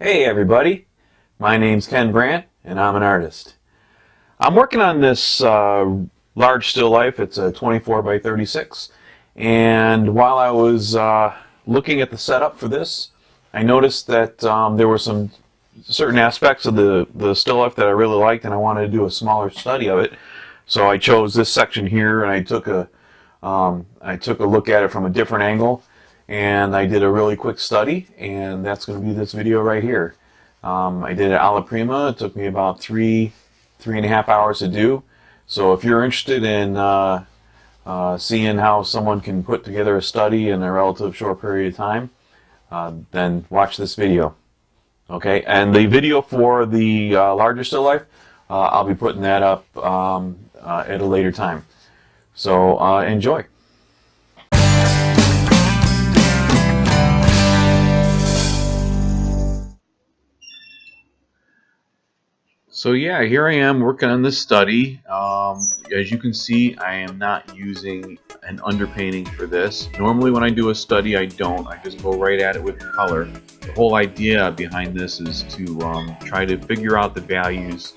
Hey everybody, my name's Ken Brant and I'm an artist. I'm working on this large still life. It's a 24 by 36, and while I was looking at the setup for this, I noticed that there were some certain aspects of the still life that I really liked, and I wanted to do a smaller study of it. So I chose this section here, and I took a look at it from a different angle, and I did a really quick study, and that's going to be this video right here. I did it alla prima. It took me about three and a half hours to do. So if you're interested in seeing how someone can put together a study in a relative short period of time, then watch this video. Okay, and the video for the larger still life, I'll be putting that up at a later time. So enjoy. So yeah, here I am working on this study. As you can see, I am not using an underpainting for this. Normally when I do a study, I don't. I just go right at it with color. The whole idea behind this is to try to figure out the values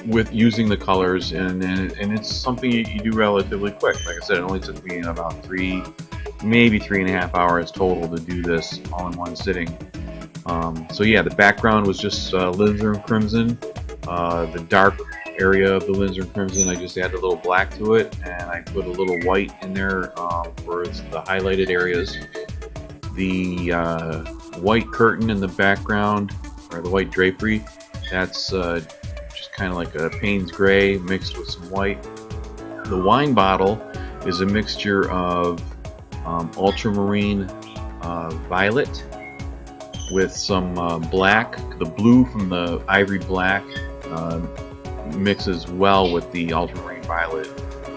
with using the colors, and it's something you do relatively quick. Like I said, it only took me about maybe 3.5 hours total to do this all in one sitting. So yeah, the background was just linseed crimson. The dark area of the linseed crimson, I just added a little black to it, and I put a little white in there for the highlighted areas. The white curtain in the background, or the white drapery, that's just kind of like a Payne's gray mixed with some white. The wine bottle is a mixture of ultramarine violet with some black. The blue from the ivory black mixes well with the ultramarine violet,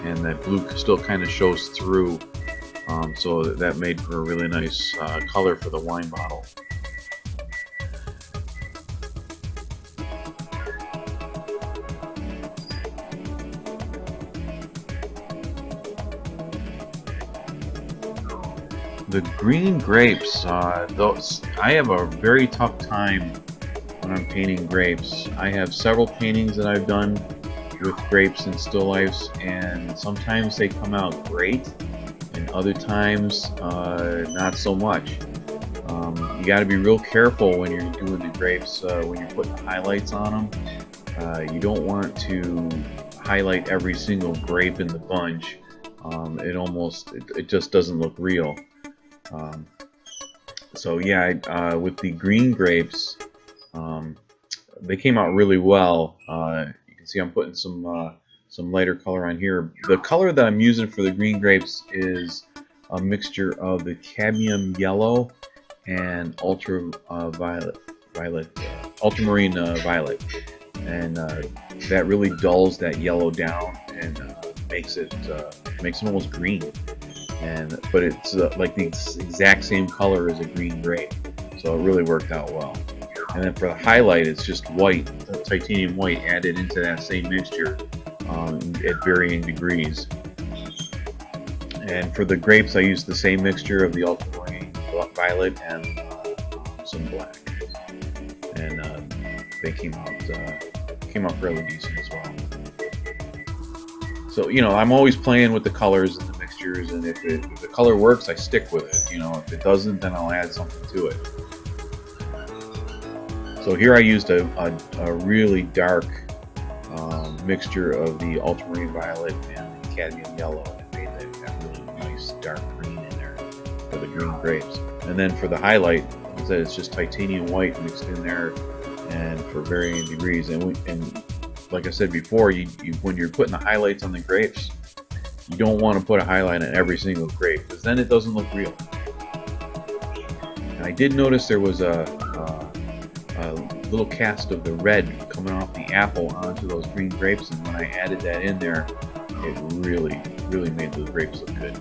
and that blue still kind of shows through, so that made for a really nice color for the wine bottle. The green grapes, those, I have a very tough time when I'm painting grapes. I have several paintings that I've done with grapes and still lifes, and sometimes they come out great, and other times not so much. You got to be real careful when you're doing the grapes, when you're putting highlights on them. You don't want to highlight every single grape in the bunch. It just doesn't look real. So yeah, with the green grapes, they came out really well. You can see I'm putting some lighter color on here. The color that I'm using for the green grapes is a mixture of the cadmium yellow and ultramarine violet, and that really dulls that yellow down and makes it almost green. But it's like the exact same color as a green grape, so it really worked out well. And then for the highlight, it's just white, titanium white added into that same mixture at varying degrees. And for the grapes, I used the same mixture of the ultramarine violet and some black, and they came out fairly decent as well. So, you know, I'm always playing with the colors and the mixtures, and if the color works, I stick with it. You know, if it doesn't, then I'll add something to it. So here I used a really dark mixture of the ultramarine violet and the cadmium yellow, and it made that really nice dark green in there for the green grapes. And then for the highlight, like I said, it's just titanium white mixed in there, and for varying degrees. And like I said before, when you're putting the highlights on the grapes, you don't want to put a highlight on every single grape, because then it doesn't look real. And I did notice there was a little cast of the red coming off the apple onto those green grapes, and when I added that in there, it really made those grapes look good.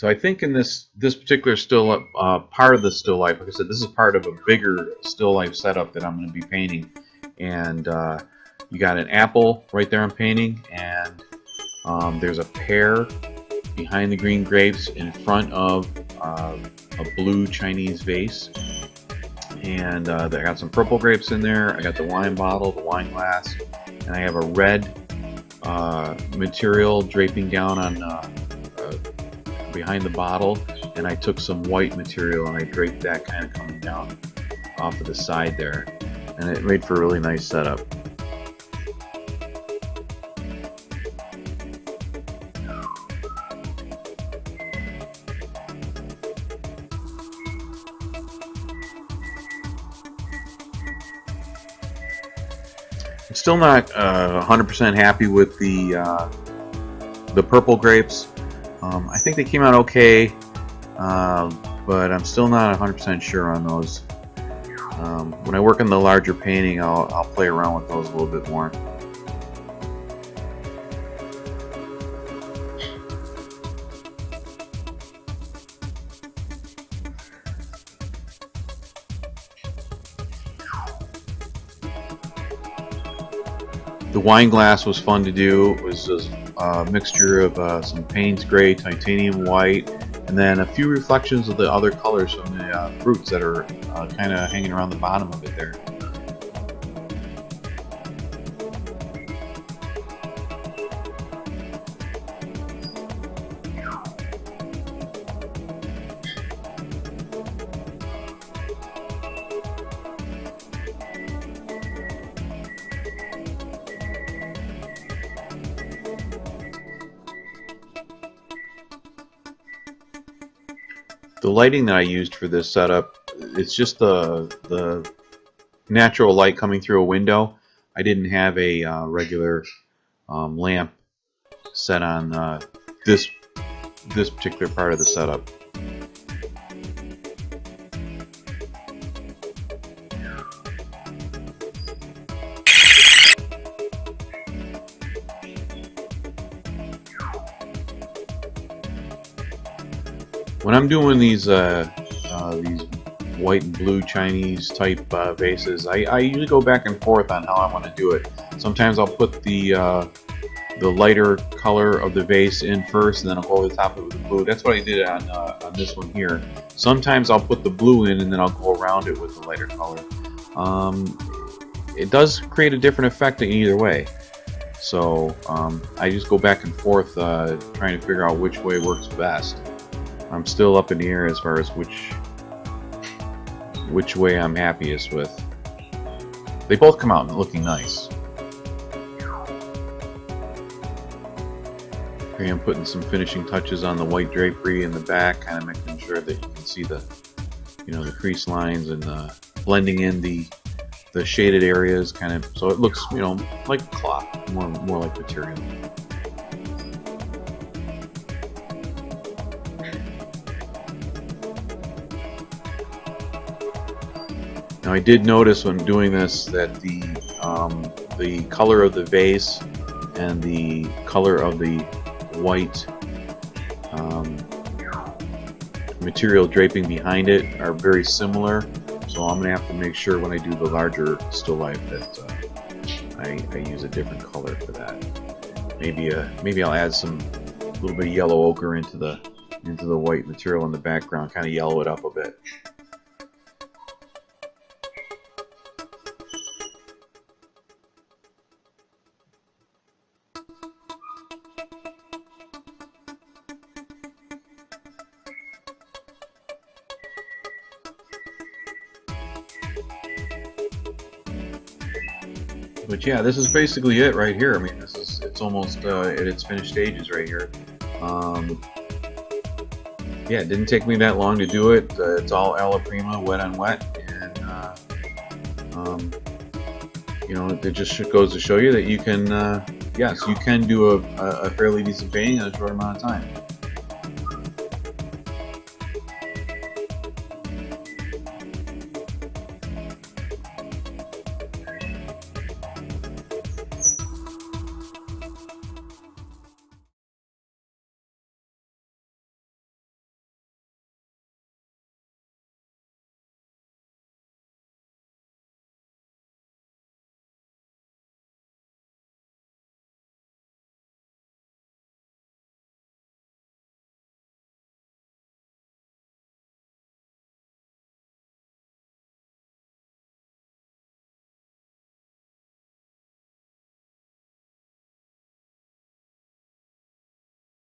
So I think in this particular still part of the still life, like I said, this is part of a bigger still life setup that I'm going to be painting. And you got an apple right there I'm painting, and there's a pear behind the green grapes in front of a blue Chinese vase. And I got some purple grapes in there. I got the wine bottle, the wine glass, and I have a red material draping down on behind the bottle, and I took some white material and I draped that kind of coming down off of the side there, and it made for a really nice setup. I'm still not 100% happy with the purple grapes. I think they came out okay, but I'm still not 100% sure on those. When I work on the larger painting, I'll play around with those a little bit more. The wine glass was fun to do. It was just a mixture of some Payne's Gray, titanium white, and then a few reflections of the other colors from the fruits that are kind of hanging around the bottom of it there. The lighting that I used for this setup, it's just the natural light coming through a window. I didn't have a regular lamp set on this particular part of the setup. When I'm doing these white and blue Chinese type vases, I usually go back and forth on how I want to do it. Sometimes I'll put the lighter color of the vase in first, and then I'll go over the top of it with the blue. That's what I did on this one here. Sometimes I'll put the blue in, and then I'll go around it with the lighter color. It does create a different effect in either way. So I just go back and forth trying to figure out which way works best. I'm still up in the air as far as which way I'm happiest with. They both come out looking nice. Here I'm putting some finishing touches on the white drapery in the back, kind of making sure that you can see the crease lines and blending in the shaded areas, kind of so it looks like cloth, more like material. Now I did notice when doing this that the color of the vase and the color of the white material draping behind it are very similar, so I'm going to have to make sure when I do the larger still life that I use a different color for that. Maybe I'll add some little bit of yellow ochre into the white material in the background, kind of yellow it up a bit. But yeah, this is basically it right here. I mean, it's almost at its finished stages right here. Yeah, it didn't take me that long to do it. It's all Alla prima, wet on wet, and it just goes to show you that you can, yes, you can do a fairly decent painting in a short amount of time.